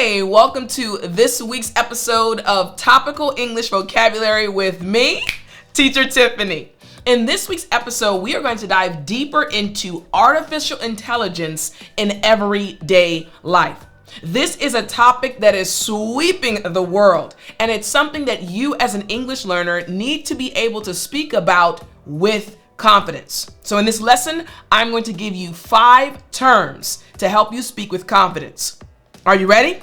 Hi, welcome to this week's episode of Topical English Vocabulary with me, Teacher Tiffany. In this week's episode, we are going to dive deeper into artificial intelligence in everyday life. This is a topic that is sweeping the world, and it's something that you as an English learner need to be able to speak about with confidence. So in this lesson, I'm going to give you 5 terms to help you speak with confidence. Are you ready?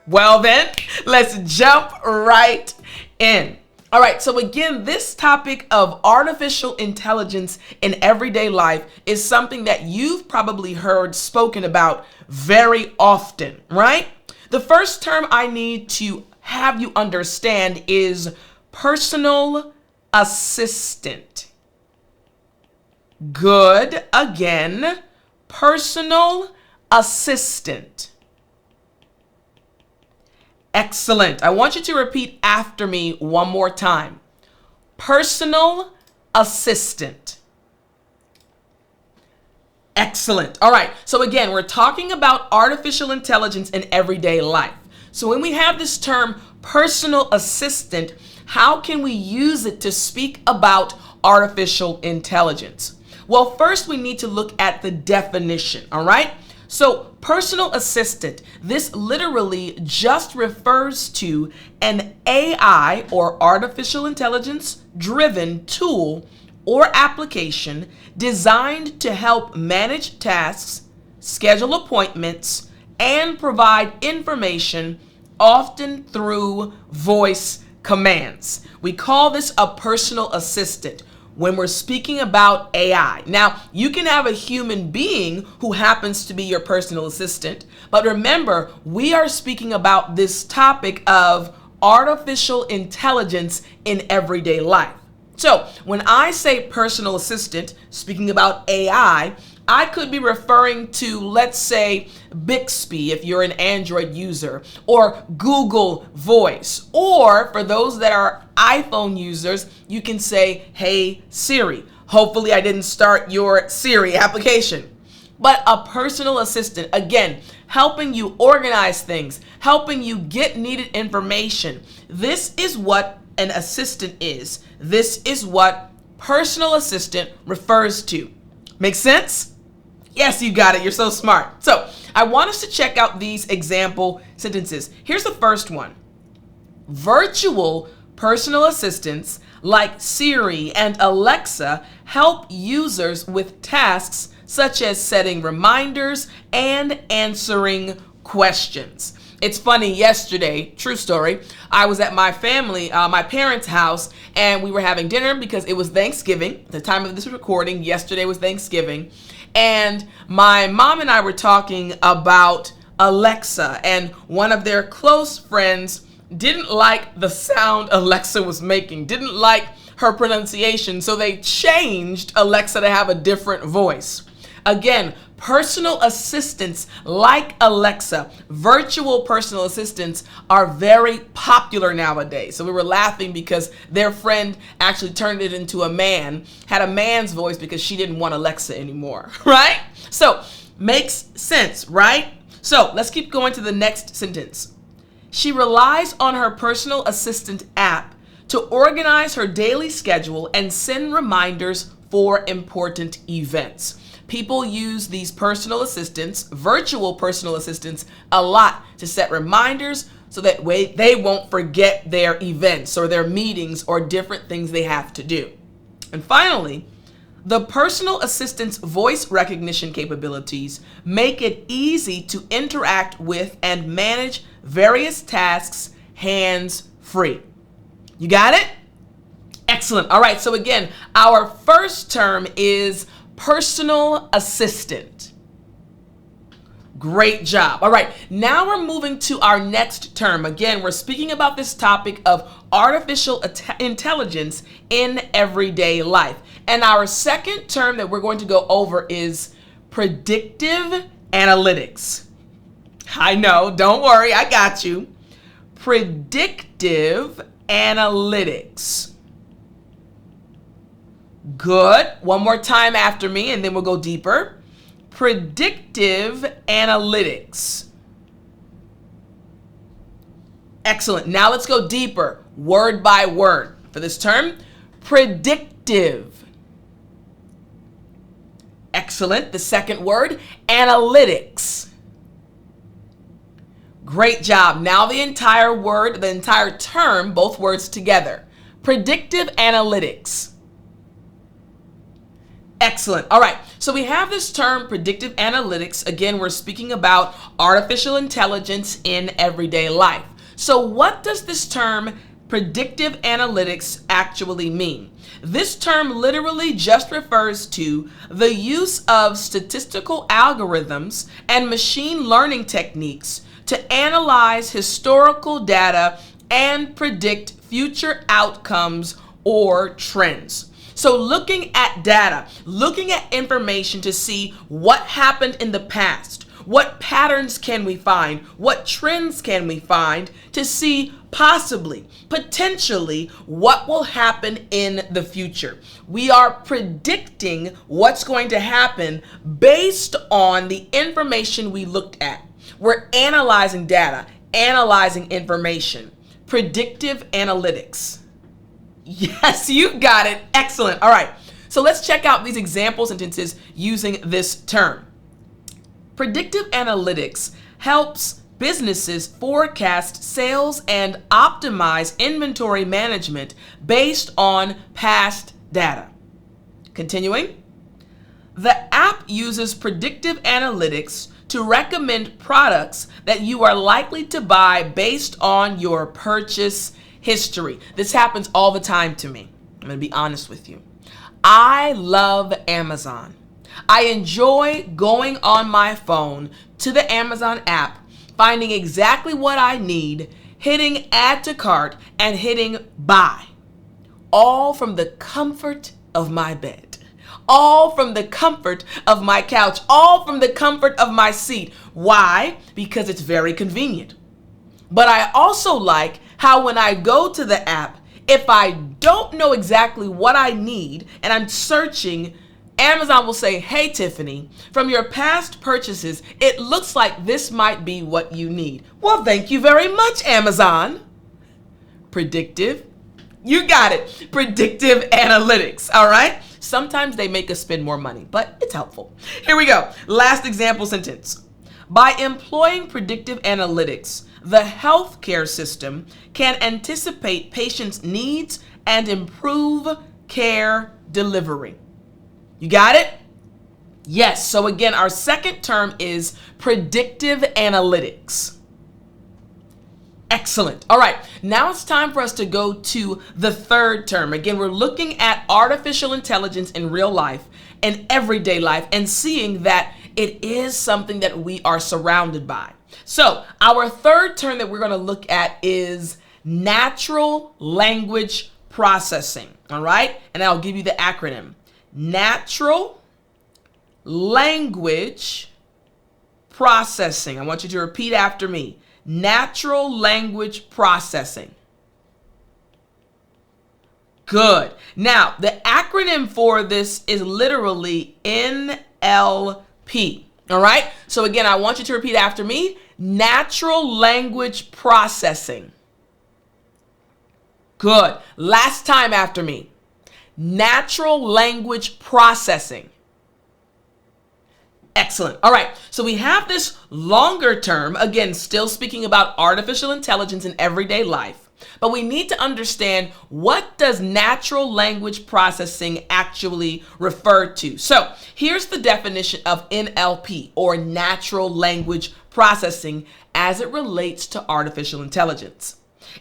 Well then, let's jump right in. All right, so again, this topic of artificial intelligence in everyday life is something that you've probably heard spoken about very often, right? The first term I need to have you understand is personal assistant. Good. Again, personal assistant. Excellent. I want you to repeat after me one more time. Personal assistant. Excellent. All right. So again, we're talking about artificial intelligence in everyday life. So when we have this term personal assistant, how can we use it to speak about artificial intelligence? Well, first we need to look at the definition, all right? So personal assistant, this literally just refers to an AI or artificial intelligence driven tool or application designed to help manage tasks, schedule appointments, and provide information, often through voice commands. We call this a personal assistant when we're speaking about AI. Now, you can have a human being who happens to be your personal assistant, but remember, we are speaking about this topic of artificial intelligence in everyday life. So when I say personal assistant, speaking about AI, I could be referring to, let's say, Bixby if you're an Android user, or Google Voice, or for those that are iPhone users, you can say, "Hey Siri." Hopefully I didn't start your Siri application. But a personal assistant, again, helping you organize things, helping you get needed information. This is what an assistant is. This is what personal assistant refers to. Make sense? Yes, you got it. You're so smart. So I want us to check out these example sentences. Here's the first one. Virtual personal assistants like Siri and Alexa help users with tasks such as setting reminders and answering questions. It's funny, yesterday, true story, I was at my parents' house, and we were having dinner because it was Thanksgiving. At the time of this recording, yesterday was Thanksgiving. And my mom and I were talking about Alexa, and one of their close friends didn't like the sound Alexa was making, didn't like her pronunciation, so they changed Alexa to have a different voice. Again, personal assistants like Alexa, virtual personal assistants, are very popular nowadays. So we were laughing because their friend actually turned it into a man, had a man's voice because she didn't want Alexa anymore, right? So makes sense, right? So let's keep going to the next sentence. She relies on her personal assistant app to organize her daily schedule and send reminders for important events. People use these personal assistants, virtual personal assistants, a lot to set reminders so that way they won't forget their events or their meetings or different things they have to do. And finally, the personal assistant's voice recognition capabilities make it easy to interact with and manage various tasks hands-free. You got it? Excellent. All right, so again, our first term is personal assistant. Great job. All right, now we're moving to our next term. Again, we're speaking about this topic of artificial intelligence in everyday life. And our second term that we're going to go over is predictive analytics. I know, don't worry, I got you. Predictive analytics. Good. One more time after me, and then we'll go deeper. Predictive analytics. Excellent. Now let's go deeper, word by word. For this term, predictive. Excellent. The second word, analytics. Great job. Now the entire word, the entire term, both words together. Predictive analytics. Excellent. All right. So we have this term, predictive analytics. Again, we're speaking about artificial intelligence in everyday life. So what does this term, predictive analytics, actually mean? This term literally just refers to the use of statistical algorithms and machine learning techniques to analyze historical data and predict future outcomes or trends. So looking at data, looking at information to see what happened in the past, what patterns can we find, what trends can we find to see possibly, potentially, what will happen in the future. We are predicting what's going to happen based on the information we looked at. We're analyzing data, analyzing information. Predictive analytics. Yes, you got it. Excellent. All right. So let's check out these example sentences using this term. Predictive analytics helps businesses forecast sales and optimize inventory management based on past data. Continuing. The app uses predictive analytics to recommend products that you are likely to buy based on your purchase history. This happens all the time to me. I'm going to be honest with you. I love Amazon. I enjoy going on my phone to the Amazon app, finding exactly what I need, hitting add to cart, and hitting buy. All from the comfort of my bed. All from the comfort of my couch. All from the comfort of my seat. Why? Because it's very convenient. But I also like how when I go to the app, if I don't know exactly what I need and I'm searching, Amazon will say, hey, Tiffani, from your past purchases, it looks like this might be what you need. Well, thank you very much, Amazon. Predictive. You got it. Predictive analytics. All right. Sometimes they make us spend more money, but it's helpful. Here we go. Last example sentence. By employing predictive analytics, the healthcare system can anticipate patients' needs and improve care delivery. You got it? Yes. So again, our second term is predictive analytics. Excellent. All right. Now it's time for us to go to the third term. Again, we're looking at artificial intelligence in real life and everyday life and seeing that it is something that we are surrounded by. So our third term that we're going to look at is natural language processing. All right. And I'll give you the acronym. Natural language processing. I want you to repeat after me. Natural language processing. Good. Now, the acronym for this is literally NLP. All right. So again, I want you to repeat after me. Natural language processing. Good. Last time after me. Natural language processing. Excellent. All right. So we have this longer term, again, still speaking about artificial intelligence in everyday life, but we need to understand, what does natural language processing actually refer to? So here's the definition of NLP, or natural language processing, as it relates to artificial intelligence.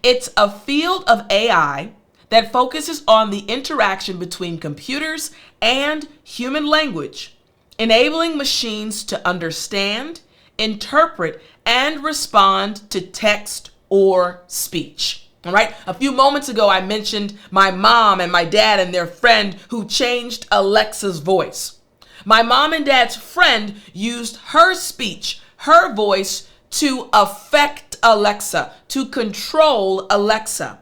It's a field of AI that focuses on the interaction between computers and human language, enabling machines to understand, interpret, and respond to text or speech. All right. A few moments ago, I mentioned my mom and my dad and their friend who changed Alexa's voice. My mom and dad's friend used her speech, her voice, to affect Alexa, to control Alexa.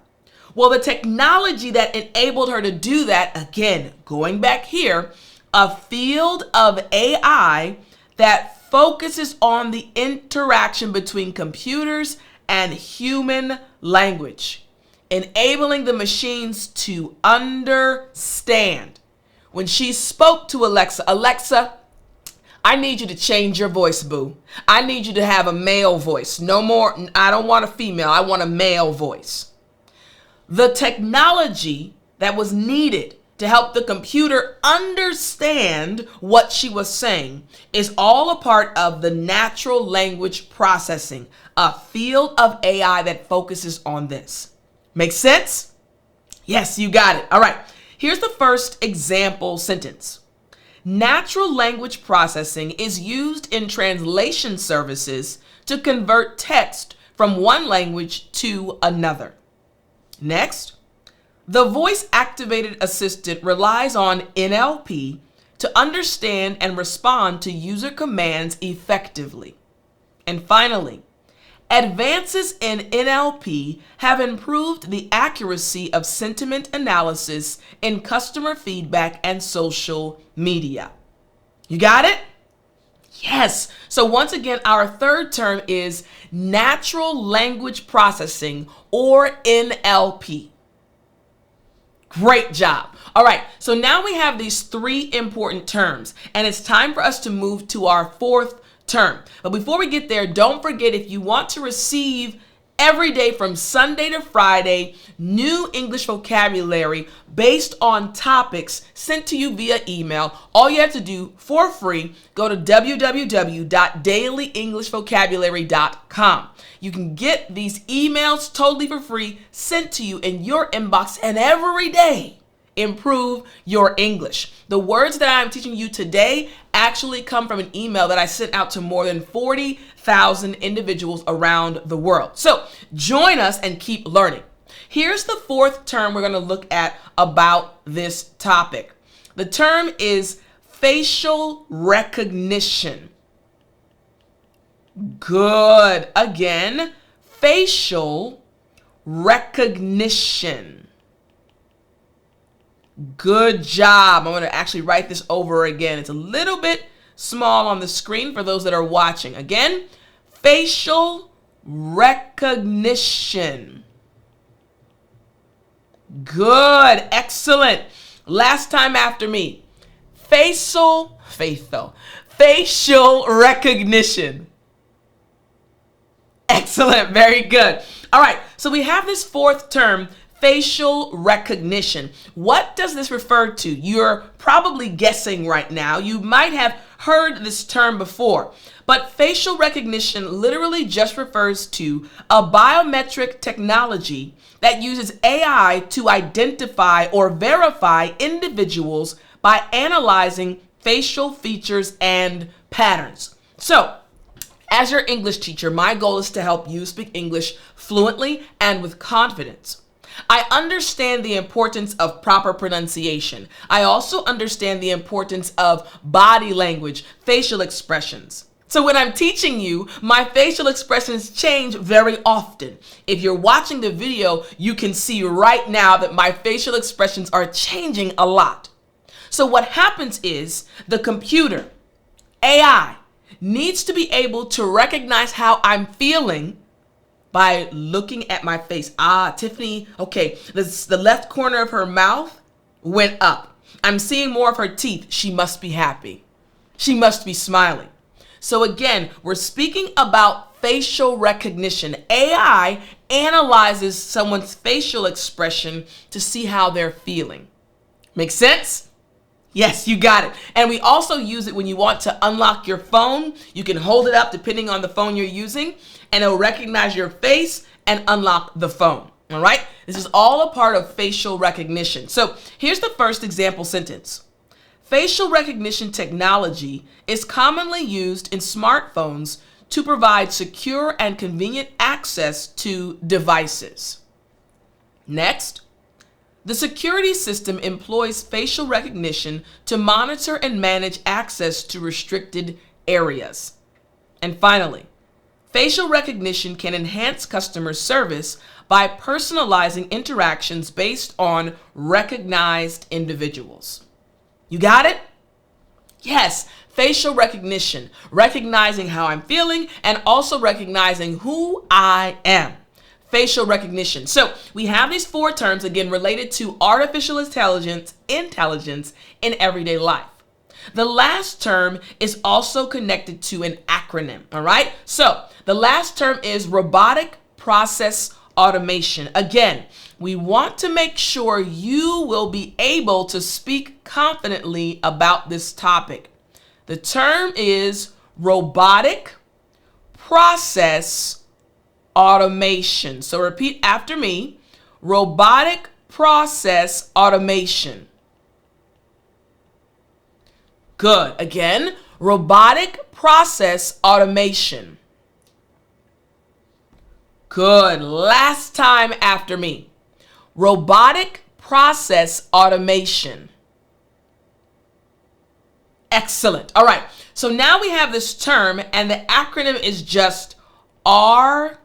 Well, the technology that enabled her to do that, again, going back here, a field of AI that focuses on the interaction between computers and human language, enabling the machines to understand. When she spoke to Alexa, Alexa, I need you to change your voice, boo. I need you to have a male voice. No more, I don't want a female, I want a male voice. The technology that was needed to help the computer understand what she was saying is all a part of the natural language processing, a field of AI that focuses on this. Make sense? Yes, you got it. All right, here's the first example sentence. Natural language processing is used in translation services to convert text from one language to another. Next, the voice-activated assistant relies on NLP to understand and respond to user commands effectively. And finally, advances in NLP have improved the accuracy of sentiment analysis in customer feedback and social media. You got it? Yes. So once again, our third term is natural language processing, or NLP. Great job. All right, so now we have these three important terms, and it's time for us to move to our fourth term. But before we get there, don't forget, if you want to receive every day from Sunday to Friday new English vocabulary based on topics sent to you via email, all you have to do for free, go to www.dailyenglishvocabulary.com. You can get these emails totally for free sent to you in your inbox, and every day improve your English. The words that I'm teaching you today actually come from an email that I sent out to more than 40,000 individuals around the world. So join us and keep learning. Here's the fourth term we're going to look at about this topic. The term is facial recognition. Good. Again, facial recognition. Good job. I'm going to actually write this over again. It's a little bit small on the screen for those that are watching. Again, facial recognition. Good. Excellent. Last time after me. Facial recognition. Excellent. Very good. All right. So we have this fourth term, facial recognition. What does this refer to? You're probably guessing right now. You might have heard this term before, but facial recognition literally just refers to a biometric technology that uses AI to identify or verify individuals by analyzing facial features and patterns. So, as your English teacher, my goal is to help you speak English fluently and with confidence. I understand the importance of proper pronunciation. I also understand the importance of body language, facial expressions. So when I'm teaching you, my facial expressions change very often. If you're watching the video, you can see right now that my facial expressions are changing a lot. So what happens is the computer, AI, needs to be able to recognize how I'm feeling by looking at my face. Tiffani, okay, the left corner of her mouth went up. I'm seeing more of her teeth. She must be happy. She must be smiling. So again, we're speaking about facial recognition. AI analyzes someone's facial expression to see how they're feeling. Make sense? Yes, you got it. And we also use it when you want to unlock your phone. You can hold it up depending on the phone you're using, and it'll recognize your face and unlock the phone. All right? This is all a part of facial recognition. So here's the first example sentence. Facial recognition technology is commonly used in smartphones to provide secure and convenient access to devices. Next, the security system employs facial recognition to monitor and manage access to restricted areas. And finally, facial recognition can enhance customer service by personalizing interactions based on recognized individuals. You got it? Yes, Facial recognition, recognizing how I'm feeling and also recognizing who I am. Facial recognition. So we have these 4 terms, again, related to artificial intelligence in everyday life. The last term is also connected to an acronym, all right? So the last term is robotic process automation. Again, we want to make sure you will be able to speak confidently about this topic. The term is robotic process automation. So repeat after me, robotic process automation. Good. Again, robotic process automation. Good. Last time after me. Robotic process automation. Excellent. All right. So now we have this term and the acronym is just RPA.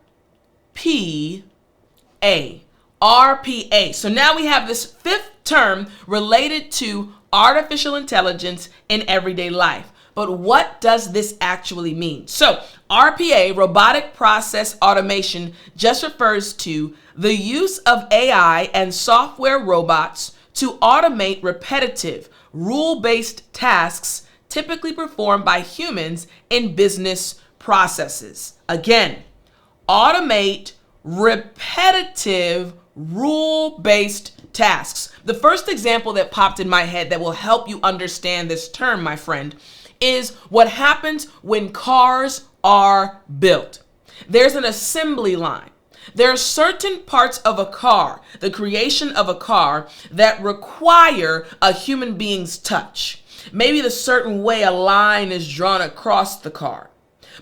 RPA. So now we have this 5th term related to artificial intelligence in everyday life. But what does this actually mean? So RPA, robotic process automation, just refers to the use of AI and software robots to automate repetitive, rule-based tasks typically performed by humans in business processes. Again, automate repetitive, rule-based tasks. The first example that popped in my head that will help you understand this term, my friend, is what happens when cars are built. There's an assembly line. There are certain parts of a car, the creation of a car, that require a human being's touch. Maybe the certain way a line is drawn across the car.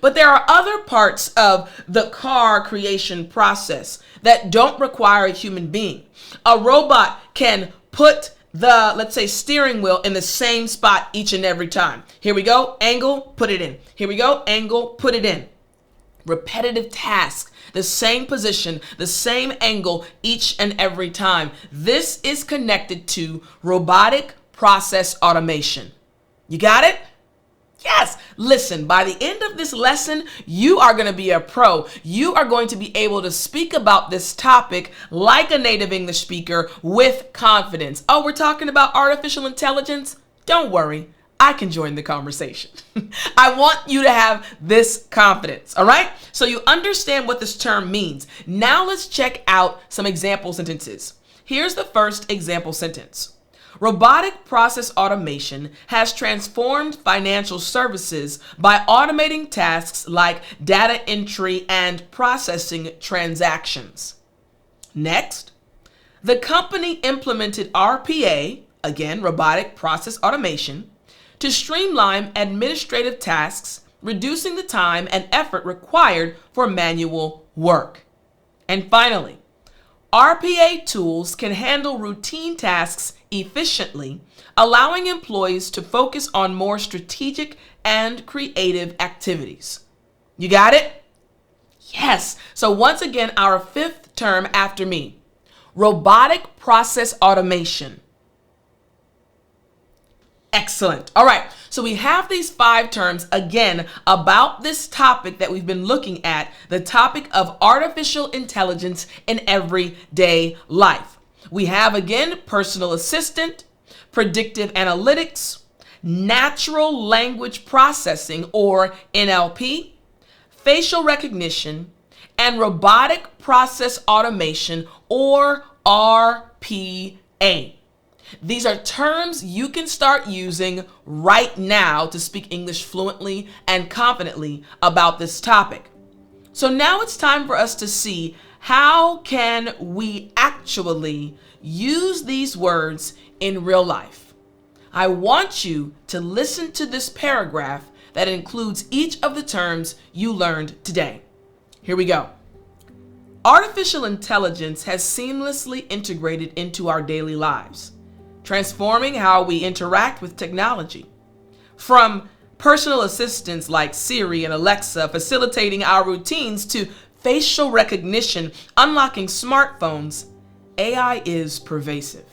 But there are other parts of the car creation process that don't require a human being. A robot can put the, let's say, steering wheel in the same spot each and every time. Here we go, angle, put it in. Here we go, angle, put it in. Repetitive task, the same position, the same angle each and every time. This is connected to robotic process automation. You got it? Yes. Listen, by the end of this lesson, you are going to be a pro. You are going to be able to speak about this topic like a native English speaker with confidence. Oh, we're talking about artificial intelligence? Don't worry. I can join the conversation. I want you to have this confidence, all right? So you understand what this term means. Now let's check out some example sentences. Here's the first example sentence. Robotic process automation has transformed financial services by automating tasks like data entry and processing transactions. Next, the company implemented RPA, again, robotic process automation, to streamline administrative tasks, reducing the time and effort required for manual work. And finally, RPA tools can handle routine tasks efficiently, allowing employees to focus on more strategic and creative activities. You got it? Yes. So once again, our 5th term after me, robotic process automation. Excellent. All right. So we have these 5 terms again about this topic that we've been looking at, the topic of artificial intelligence in everyday life. We have again, personal assistant, predictive analytics, natural language processing or NLP, facial recognition, and robotic process automation or RPA. These are terms you can start using right now to speak English fluently and confidently about this topic. So now it's time for us to see how can we actually use these words in real life. I want you to listen to this paragraph that includes each of the terms you learned today. Here we go. Artificial intelligence has seamlessly integrated into our daily lives, transforming how we interact with technology. From personal assistants like Siri and Alexa facilitating our routines to facial recognition unlocking smartphones, AI is pervasive.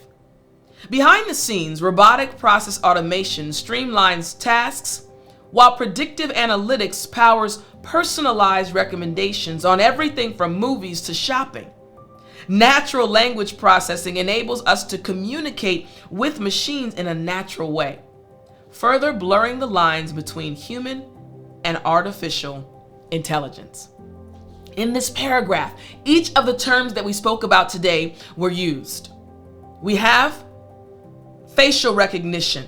Behind the scenes, robotic process automation streamlines tasks, while predictive analytics powers personalized recommendations on everything from movies to shopping. Natural language processing enables us to communicate with machines in a natural way, further blurring the lines between human and artificial intelligence. In this paragraph, each of the terms that we spoke about today were used. We have facial recognition,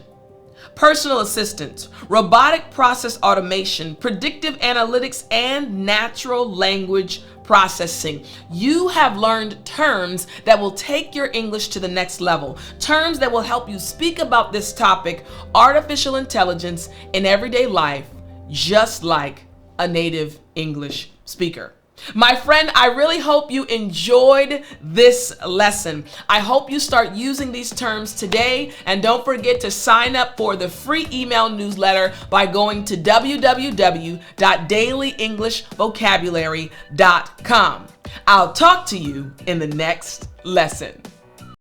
personal assistance, robotic process automation, predictive analytics, and natural language processing. You have learned terms that will take your English to the next level, terms that will help you speak about this topic, artificial intelligence, in everyday life, just like a native English speaker. My friend, I really hope you enjoyed this lesson. I hope you start using these terms today, and don't forget to sign up for the free email newsletter by going to www.dailyenglishvocabulary.com. I'll talk to you in the next lesson.